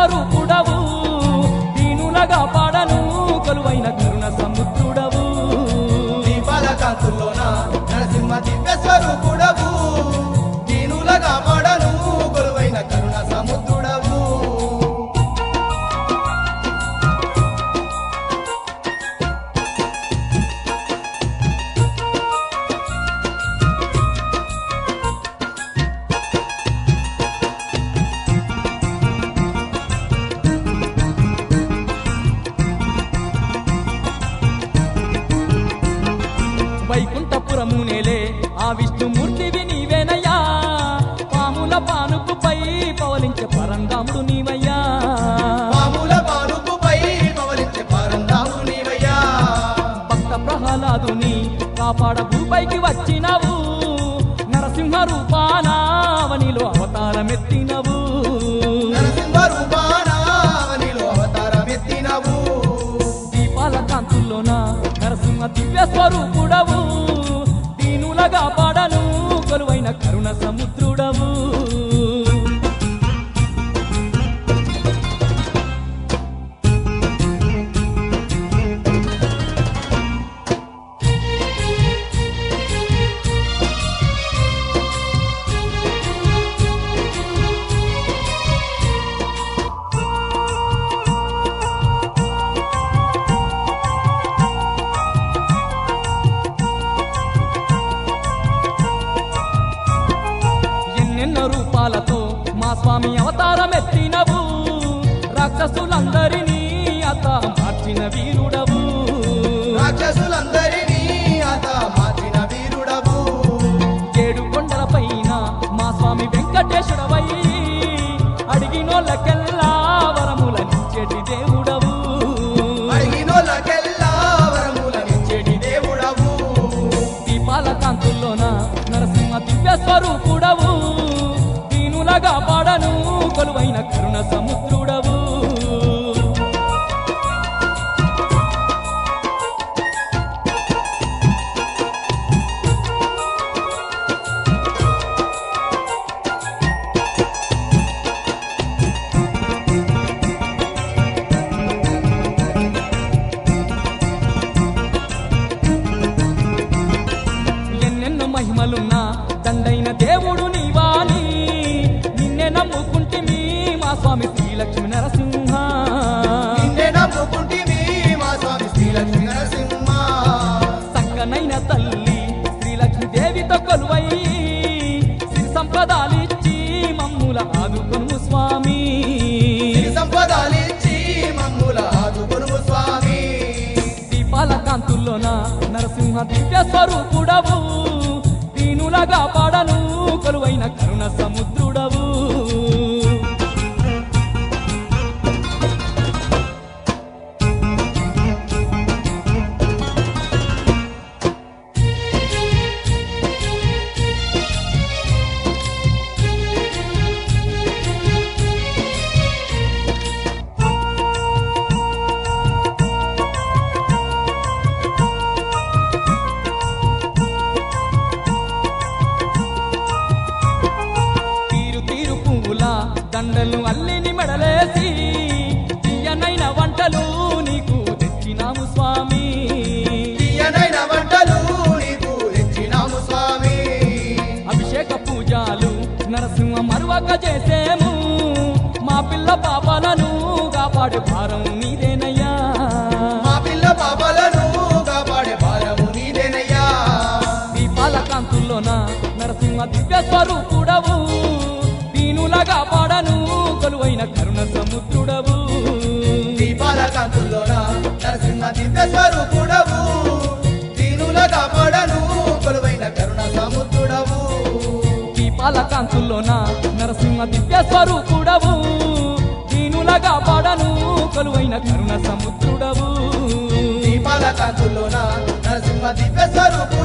స్వరూపుడవు దీనులగా పాడను కొలువైన కరుణ సముద్రుడవు దీపాల కాంతుల్లోన నరసింహ దివ్య స్వరూపుడవు దీనులగా పాడను కొలువైన కరుణ సముద్రుడవు వైకుంఠపురము నేలే ఆ విష్ణుమూర్తివి నీవేనయ్యా పాముల పానుకుపై పవలించే పరంధాముడు నీవయ్యా పాముల పానుకుపై పవలించే పరంధాముడు నీవయ్యా భక్త ప్రహ్లాదుని కాపాడ భూపైకి వచ్చినవు నరసింహ రూపానావనిలో అవతారమెత్తినవు నరసింహ రూపానావనిలో అవతారమెత్తినవు దీపాల కాంతుల్లోన నరసింహ దివ్య స్వరూపుడవు దీనులగా పాడను కొలువైన కరుణ సముద్రుడవు ఎన్నెన్నో రూపాలతో మా స్వామి అవతారమెత్తినవు రాక్షసులందరినీ అత మార్చిన వీరుడవు రాక్షసులందరినీ అత మార్చిన వీరుడవు ఏడు కొండల పైన మా స్వామి వెంకటేశ్వరవై అడిగినోళ్ళకెల్లా వరములనిచ్చేటి దేవుడవు అడిగినోళ్ళకెల్లా వరములనిచ్చేటి దేవుడవు దీపాల కాంతుల్లోన నరసింహ దివ్య స్వరూపుడవు దీనులగా పాడను కొలువైన కరుణ సముద్రుడవు ఎన్నెన్నో మహిమలున్నా దండైన దేవుడు నీవాని నిన్నే నమ్ముకుంటిమి మా స్వామి శ్రీలక్ష్మి నరసింహ నిన్నే నమ్ముకుంటిమి మా స్వామి శ్రీలక్ష్మీ నరసింహ చక్కనైన తల్లి శ్రీలక్ష్మి దేవితో కొలువై సిరి సంపదాలిచ్చి మమ్ముల ఆదుకొనుము స్వామి సిరి సంపదలిచ్చి మమ్ముల ఆదుకొనుము స్వామి దీపాల కాంతుల్లోన నరసింహ దివ్య స్వరూపుడవు దీనులగా పాడను కొలువైన కరుణ సముద్రుడవు తీరు తీరు పువ్వుల దండలు అల్లిని మెడలేసి తీయనైన వంటలు నీకు తెచ్చినాము స్వామి తీయనైన వంటలు నీకు తెచ్చినాము స్వామి అభిషేక పూజలు నరసింహ మరువక చేసేము మా పిల్ల పాపాలను కాపాడే భారం నీదేనయ్యా మా పిల్ల పాపలను కాపాడే భారము నీదేనయ్యా దీపాల కాంతుల్లోన నరసింహ దివ్య స్వరూపుడవు దీనులగా పాడను కొలువైన కరుణ సముద్రుడవు దీపాల కాంతుల్లోన నరసింహ దివ్య స్వరూపుడవు దీనులగా పాడను కొలువైన కరుణ సముద్రుడవు దీపాల కాంతుల్లోన నరసింహ దివ్య స్వరూపుడవు దీనులగా పాడను కొలువైన కరుణ సముద్రుడవు దీపాల కాంతుల్లోన నరసింహ దివ్య స్వరూపుడవు